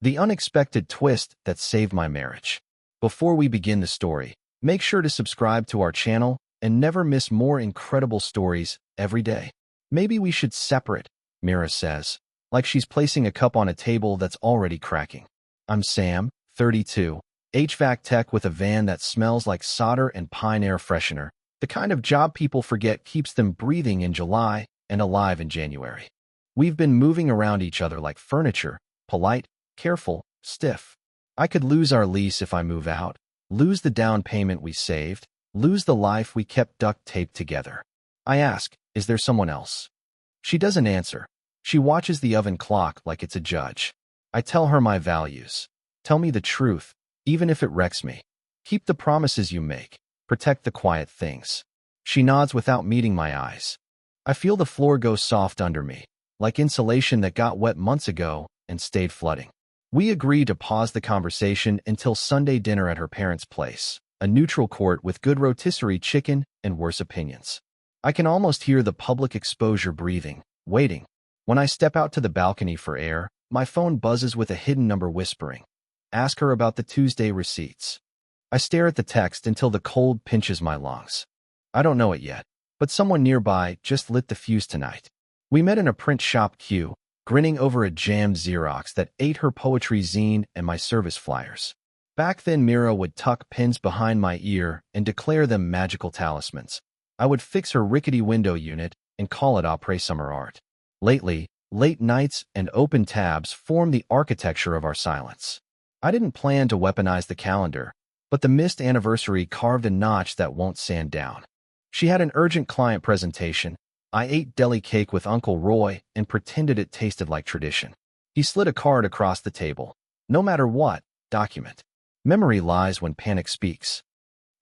The unexpected twist that saved my marriage. Before we begin the story, make sure to subscribe to our channel and never miss more incredible stories every day. Maybe we should separate, Mira says, like she's placing a cup on a table that's already cracking. I'm Sam, 32, HVAC tech with a van that smells like solder and pine air freshener, the kind of job people forget keeps them breathing in July and alive in January. We've been moving around each other like furniture, polite, careful, stiff. I could lose our lease if I move out, lose the down payment we saved, lose the life we kept duct taped together. I ask, is there someone else? She doesn't answer. She watches the oven clock like it's a judge. I tell her my values. Tell me the truth, even if it wrecks me. Keep the promises you make. Protect the quiet things. She nods without meeting my eyes. I feel the floor go soft under me, like insulation that got wet months ago and stayed flooding. We agree to pause the conversation until Sunday dinner at her parents' place, a neutral court with good rotisserie chicken and worse opinions. I can almost hear the public exposure breathing, waiting. When I step out to the balcony for air, my phone buzzes with a hidden number whispering, "Ask her about the Tuesday receipts." I stare at the text until the cold pinches my lungs. I don't know it yet, but someone nearby just lit the fuse tonight. We met in a print shop queue, grinning over a jammed Xerox that ate her poetry zine and my service flyers. Back then, Mira would tuck pins behind my ear and declare them magical talismans. I would fix her rickety window unit and call it après summer art. Lately, late nights and open tabs form the architecture of our silence. I didn't plan to weaponize the calendar, but the missed anniversary carved a notch that won't sand down. She had an urgent client presentation. I ate deli cake with Uncle Roy and pretended it tasted like tradition. He slid a card across the table. No matter what, document. Memory lies when panic speaks.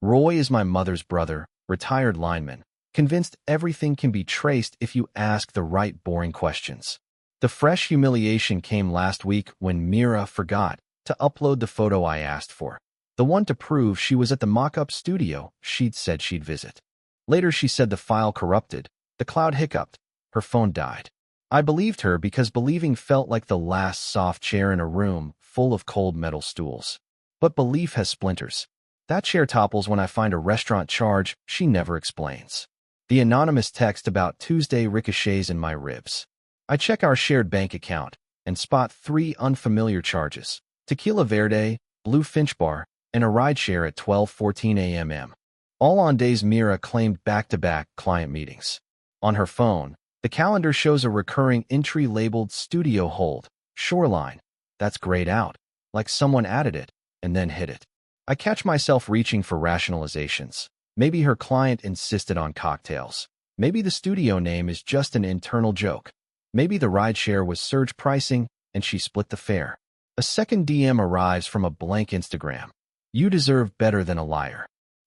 Roy is my mother's brother, retired lineman, convinced everything can be traced if you ask the right boring questions. The fresh humiliation came last week when Mira forgot to upload the photo I asked for, the one to prove she was at the mock-up studio she'd said she'd visit. Later she said the file corrupted. The cloud hiccuped. Her phone died. I believed her because believing felt like the last soft chair in a room full of cold metal stools. But belief has splinters. That chair topples when I find a restaurant charge she never explains. The anonymous text about Tuesday ricochets in my ribs. I check our shared bank account and spot 3 unfamiliar charges: Tequila Verde, Blue Finch Bar, and a rideshare at 12:14 a.m. All on days Mira claimed back-to-back client meetings. On her phone, the calendar shows a recurring entry labeled Studio Hold, Shoreline. That's grayed out, like someone added it and then hid it. I catch myself reaching for rationalizations. Maybe her client insisted on cocktails. Maybe the studio name is just an internal joke. Maybe the rideshare was surge pricing and she split the fare. A second DM arrives from a blank Instagram. You deserve better than a liar.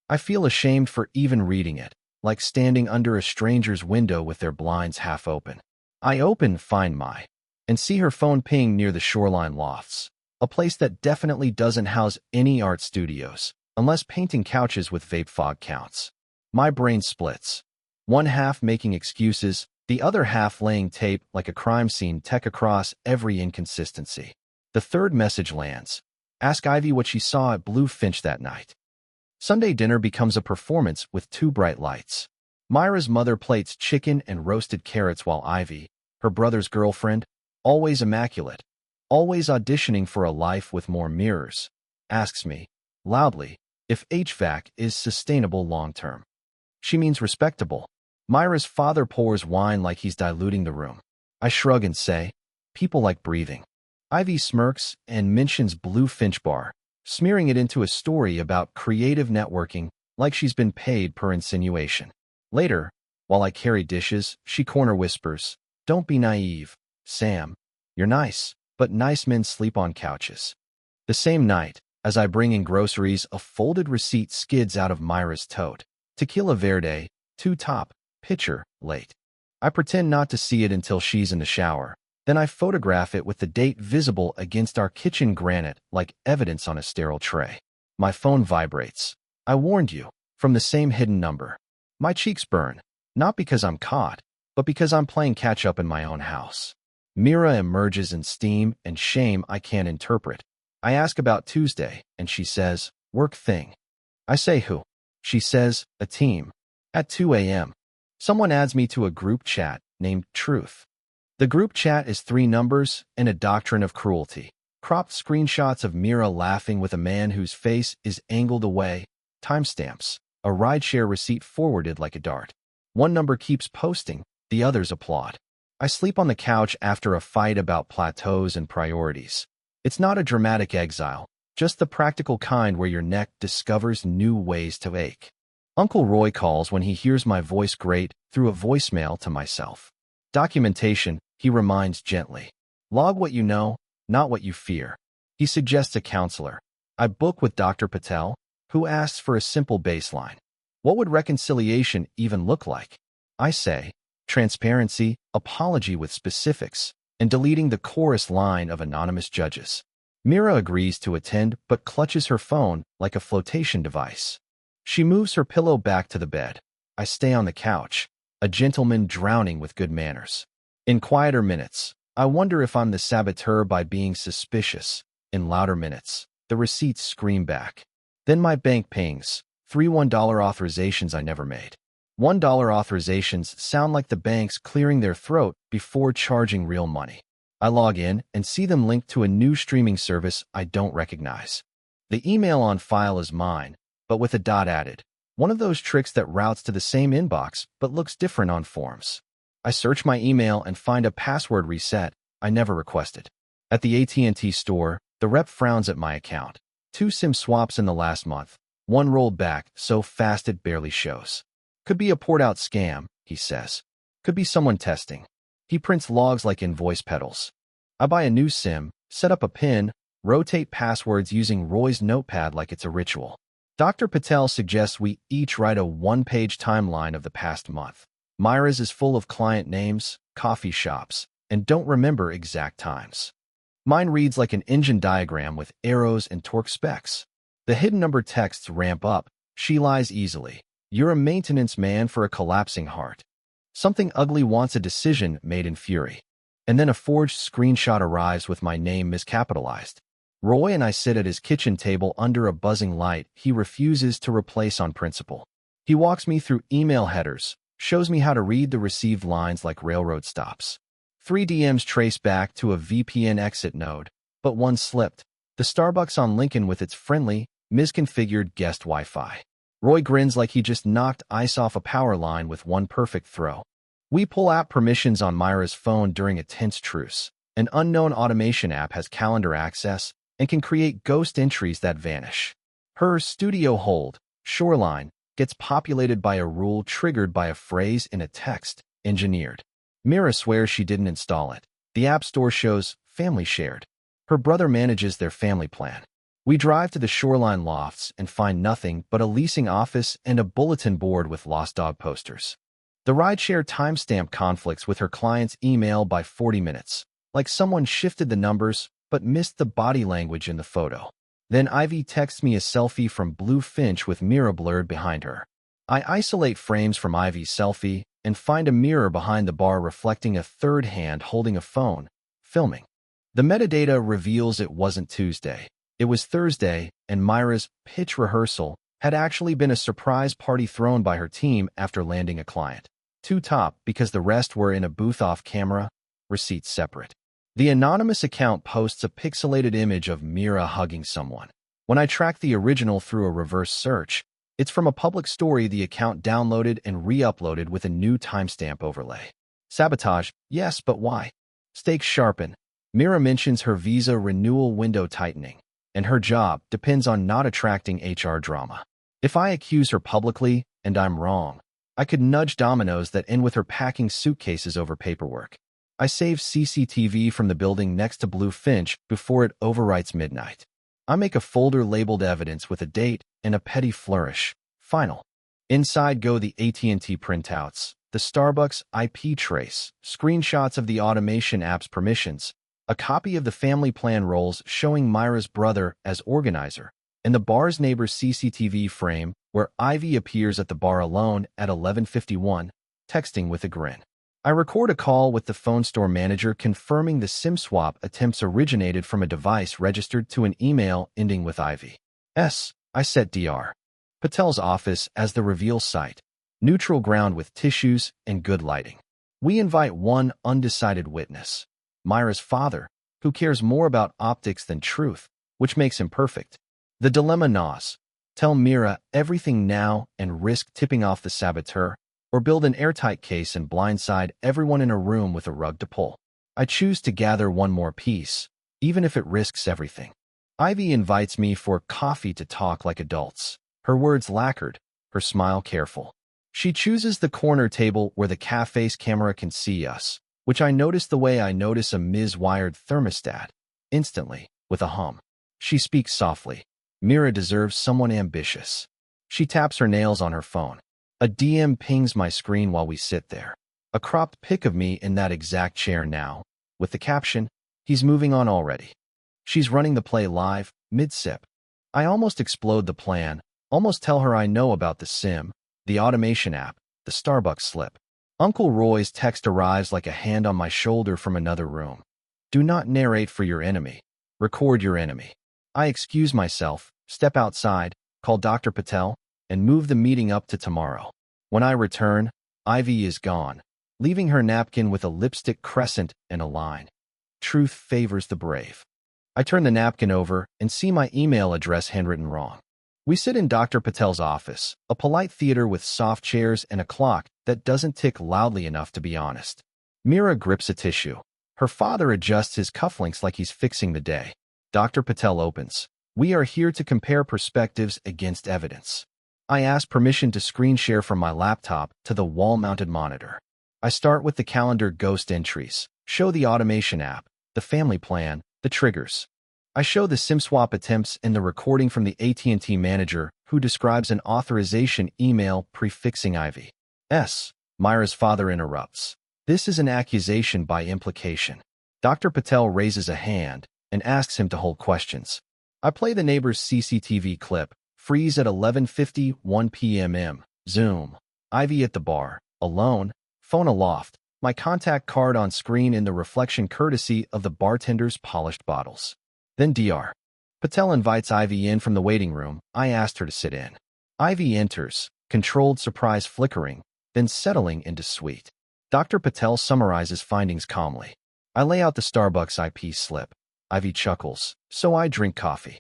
I feel ashamed for even reading it, like standing under a stranger's window with their blinds half open. I open Find My and see her phone ping near the Shoreline Lofts, a place that definitely doesn't house any art studios, unless painting couches with vape fog counts. My brain splits. One half making excuses, the other half laying tape like a crime scene tech across every inconsistency. The third message lands. Ask Ivy what she saw at Blue Finch that night. Sunday dinner becomes a performance with 2 bright lights. Myra's mother plates chicken and roasted carrots while Ivy, her brother's girlfriend, always immaculate, always auditioning for a life with more mirrors, asks me, loudly, if HVAC is sustainable long-term. She means respectable. Myra's father pours wine like he's diluting the room. I shrug and say, people like breathing. Ivy smirks and mentions Blue Finch Bar, smearing it into a story about creative networking like she's been paid per insinuation. Later, while I carry dishes, she corner whispers, "Don't be naive, Sam. You're nice, but nice men sleep on couches." The same night, as I bring in groceries, a folded receipt skids out of Myra's tote. Tequila Verde, 2 top, pitcher, late. I pretend not to see it until she's in the shower. Then I photograph it with the date visible against our kitchen granite like evidence on a sterile tray. My phone vibrates. I warned you, from the same hidden number. My cheeks burn, not because I'm caught, but because I'm playing catch-up in my own house. Mira emerges in steam and shame I can't interpret. I ask about Tuesday, and she says, work thing. I say who? She says, a team. At 2 a.m. Someone adds me to a group chat named Truth. The group chat is 3 numbers and a doctrine of cruelty. Cropped screenshots of Mira laughing with a man whose face is angled away. Timestamps. A rideshare receipt forwarded like a dart. One number keeps posting, the others applaud. I sleep on the couch after a fight about plateaus and priorities. It's not a dramatic exile, just the practical kind where your neck discovers new ways to ache. Uncle Roy calls when he hears my voice grate through a voicemail to myself. Documentation, he reminds gently. Log what you know, not what you fear. He suggests a counselor. I book with Dr. Patel, who asks for a simple baseline. What would reconciliation even look like? I say, transparency, apology with specifics, and deleting the chorus line of anonymous judges. Mira agrees to attend but clutches her phone like a flotation device. She moves her pillow back to the bed. I stay on the couch, a gentleman drowning with good manners. In quieter minutes, I wonder if I'm the saboteur by being suspicious. In louder minutes, the receipts scream back. Then my bank pings, 3 $1 authorizations I never made. $1 authorizations sound like the banks clearing their throat before charging real money. I log in and see them linked to a new streaming service I don't recognize. The email on file is mine, but with a dot added. One of those tricks that routes to the same inbox but looks different on forms. I search my email and find a password reset I never requested. At the AT&T store, the rep frowns at my account. 2 SIM swaps in the last month. 1 rolled back so fast it barely shows. Could be a port-out scam, he says. Could be someone testing. He prints logs like invoice pedals. I buy a new SIM, set up a PIN, rotate passwords using Roy's notepad like it's a ritual. Dr. Patel suggests we each write a 1-page timeline of the past month. Myra's is full of client names, coffee shops, and don't remember exact times. Mine reads like an engine diagram with arrows and torque specs. The hidden number texts ramp up. She lies easily. You're a maintenance man for a collapsing heart. Something ugly wants a decision made in fury. And then a forged screenshot arrives with my name miscapitalized. Roy and I sit at his kitchen table under a buzzing light he refuses to replace on principle. He walks me through email headers, shows me how to read the received lines like railroad stops. 3 DMs trace back to a VPN exit node, but one slipped. The Starbucks on Lincoln with its friendly, misconfigured guest Wi-Fi. Roy grins like he just knocked ice off a power line with one perfect throw. We pull app permissions on Myra's phone during a tense truce. An unknown automation app has calendar access and can create ghost entries that vanish. Her studio hold, shoreline, gets populated by a rule triggered by a phrase in a text, engineered. Mira swears she didn't install it. The App Store shows family shared. Her brother manages their family plan. We drive to the Shoreline lofts and find nothing but a leasing office and a bulletin board with lost dog posters. The rideshare timestamp conflicts with her client's email by 40 minutes, like someone shifted the numbers but missed the body language in the photo. Then Ivy texts me a selfie from Blue Finch with Mira blurred behind her. I isolate frames from Ivy's selfie and find a mirror behind the bar reflecting a third hand holding a phone, filming. The metadata reveals it wasn't Tuesday. It was Thursday, and Myra's pitch rehearsal had actually been a surprise party thrown by her team after landing a client. 2 top because the rest were in a booth off camera, receipts separate. The anonymous account posts a pixelated image of Mira hugging someone. When I track the original through a reverse search, it's from a public story the account downloaded and re-uploaded with a new timestamp overlay. Sabotage, yes, but why? Stakes sharpen. Mira mentions her visa renewal window tightening, and her job depends on not attracting HR drama. If I accuse her publicly, and I'm wrong, I could nudge dominoes that end with her packing suitcases over paperwork. I save CCTV from the building next to Blue Finch before it overwrites midnight. I make a folder labeled evidence with a date and a petty flourish. Final. Inside go the AT&T printouts, the Starbucks IP trace, screenshots of the automation app's permissions, a copy of the family plan rolls showing Myra's brother as organizer, and the bar's neighbor's CCTV frame where Ivy appears at the bar alone at 11:51, texting with a grin. I record a call with the phone store manager confirming the SIM swap attempts originated from a device registered to an email ending with IV. I set Dr. Patel's office as the reveal site, neutral ground with tissues and good lighting. We invite one undecided witness, Myra's father, who cares more about optics than truth, which makes him perfect. The dilemma gnaws. Tell Myra everything now and risk tipping off the saboteur, or build an airtight case and blindside everyone in a room with a rug to pull. I choose to gather one more piece, even if it risks everything. Ivy invites me for coffee to talk like adults, her words lacquered, her smile careful. She chooses the corner table where the cafe's camera can see us, which I notice the way I notice a Ms. wired thermostat, instantly, with a hum. She speaks softly. Myra deserves someone ambitious. She taps her nails on her phone. A DM pings my screen while we sit there. A cropped pic of me in that exact chair now, with the caption, "He's moving on already." She's running the play live, mid-sip. I almost explode the plan, almost tell her I know about the sim, the automation app, the Starbucks slip. Uncle Roy's text arrives like a hand on my shoulder from another room. Do not narrate for your enemy. Record your enemy. I excuse myself, step outside, call Dr. Patel, and move the meeting up to tomorrow. When I return, Ivy is gone, leaving her napkin with a lipstick crescent and a line. Truth favors the brave. I turn the napkin over and see my email address handwritten wrong. We sit in Dr. Patel's office, a polite theater with soft chairs and a clock that doesn't tick loudly enough to be honest. Myra grips a tissue. Her father adjusts his cufflinks like he's fixing the day. Dr. Patel opens. We are here to compare perspectives against evidence. I ask permission to screen share from my laptop to the wall-mounted monitor. I start with the calendar ghost entries, show the automation app, the family plan, the triggers. I show the SIM swap attempts and the recording from the AT&T manager who describes an authorization email prefixing Ivy. Myra's father interrupts. This is an accusation by implication. Dr. Patel raises a hand and asks him to hold questions. I play the neighbor's CCTV clip, freeze at 11:51 p.m. Zoom. Ivy at the bar, alone, phone aloft, my contact card on screen in the reflection courtesy of the bartender's polished bottles. Then Dr. Patel invites Ivy in from the waiting room. I asked her to sit in. Ivy enters, controlled surprise flickering, then settling into suite. Dr. Patel summarizes findings calmly. I lay out the Starbucks IP slip. Ivy chuckles, so I drink coffee.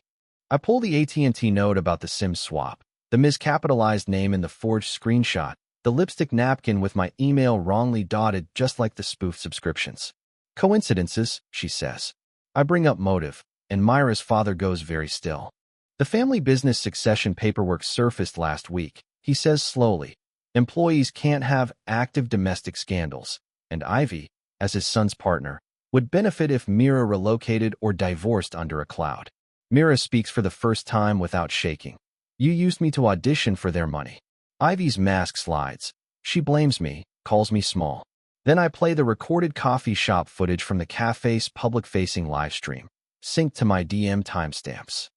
I pull the AT&T note about the SIM swap, the miscapitalized name in the forged screenshot, the lipstick napkin with my email wrongly dotted just like the spoofed subscriptions. Coincidences, she says. I bring up motive, and Myra's father goes very still. The family business succession paperwork surfaced last week, he says slowly. Employees can't have active domestic scandals, and Ivy, as his son's partner, would benefit if Myra relocated or divorced under a cloud. Myra speaks for the first time without shaking. You used me to audition for their money. Ivy's mask slides. She blames me, calls me small. Then I play the recorded coffee shop footage from the cafe's public-facing livestream, synced to my DM timestamps.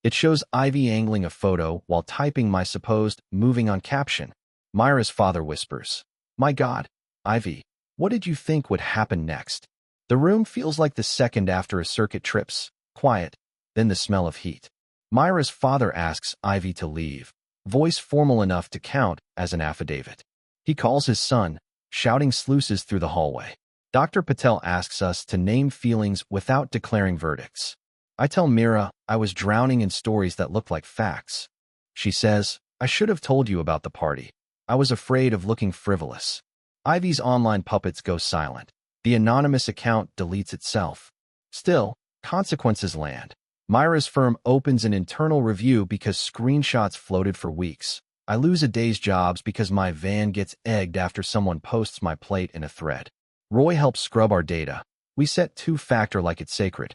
It shows Ivy angling a photo while typing my supposed moving on caption. Myra's father whispers, "My God, Ivy, what did you think would happen next?" The room feels like the second after a circuit trips, quiet, then the smell of heat. Myra's father asks Ivy to leave, voice formal enough to count as an affidavit. He calls his son, shouting sluices through the hallway. Dr. Patel asks us to name feelings without declaring verdicts. I tell Myra I was drowning in stories that looked like facts. She says, I should have told you about the party. I was afraid of looking frivolous. Ivy's online puppets go silent. The anonymous account deletes itself. Still, consequences land. Myra's firm opens an internal review because screenshots floated for weeks. I lose a day's jobs because my van gets egged after someone posts my plate in a thread. Roy helps scrub our data. We set two-factor like it's sacred.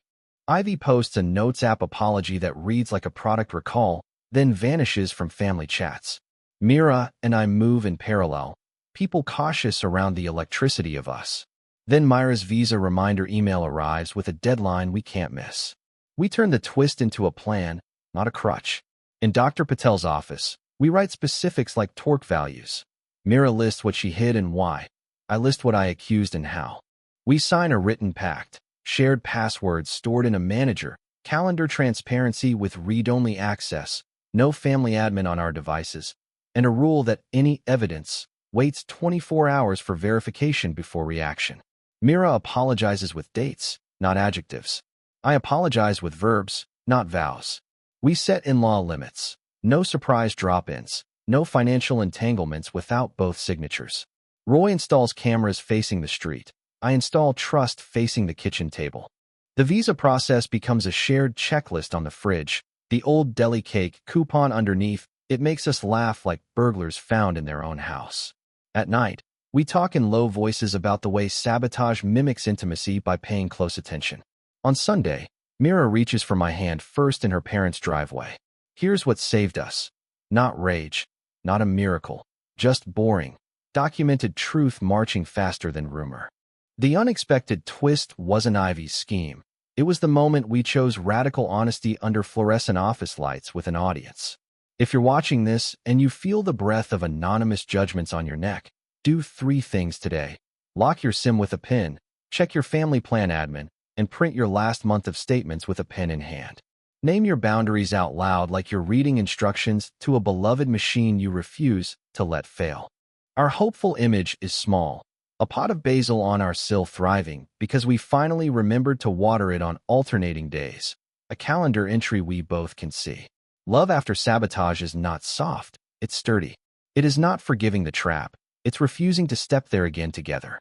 Ivy posts a Notes app apology that reads like a product recall, then vanishes from family chats. Myra and I move in parallel, people cautious around the electricity of us. Then Myra's visa reminder email arrives with a deadline we can't miss. We turn the twist into a plan, not a crutch. In Dr. Patel's office, we write specifics like torque values. Myra lists what she hid and why. I list what I accused and how. We sign a written pact, shared passwords stored in a manager, calendar transparency with read-only access, no family admin on our devices, and a rule that any evidence waits 24 hours for verification before reaction. Mira apologizes with dates, not adjectives. I apologize with verbs, not vows. We set in-law limits. No surprise drop-ins. No financial entanglements without both signatures. Roy installs cameras facing the street. I install trust facing the kitchen table. The visa process becomes a shared checklist on the fridge. The old deli cake coupon underneath. It makes us laugh like burglars found in their own house. At night, we talk in low voices about the way sabotage mimics intimacy by paying close attention. On Sunday, Mira reaches for my hand first in her parents' driveway. Here's what saved us. Not rage, not a miracle, just boring, documented truth marching faster than rumor. The unexpected twist wasn't Ivy's scheme. It was the moment we chose radical honesty under fluorescent office lights with an audience. If you're watching this and you feel the breath of anonymous judgments on your neck, do 3 things today. Lock your SIM with a PIN, check your family plan admin, and print your last month of statements with a pen in hand. Name your boundaries out loud like you're reading instructions to a beloved machine you refuse to let fail. Our hopeful image is small, a pot of basil on our sill thriving because we finally remembered to water it on alternating days, a calendar entry we both can see. Love after sabotage is not soft, it's sturdy. It is not forgiving the trap, it's refusing to step there again together.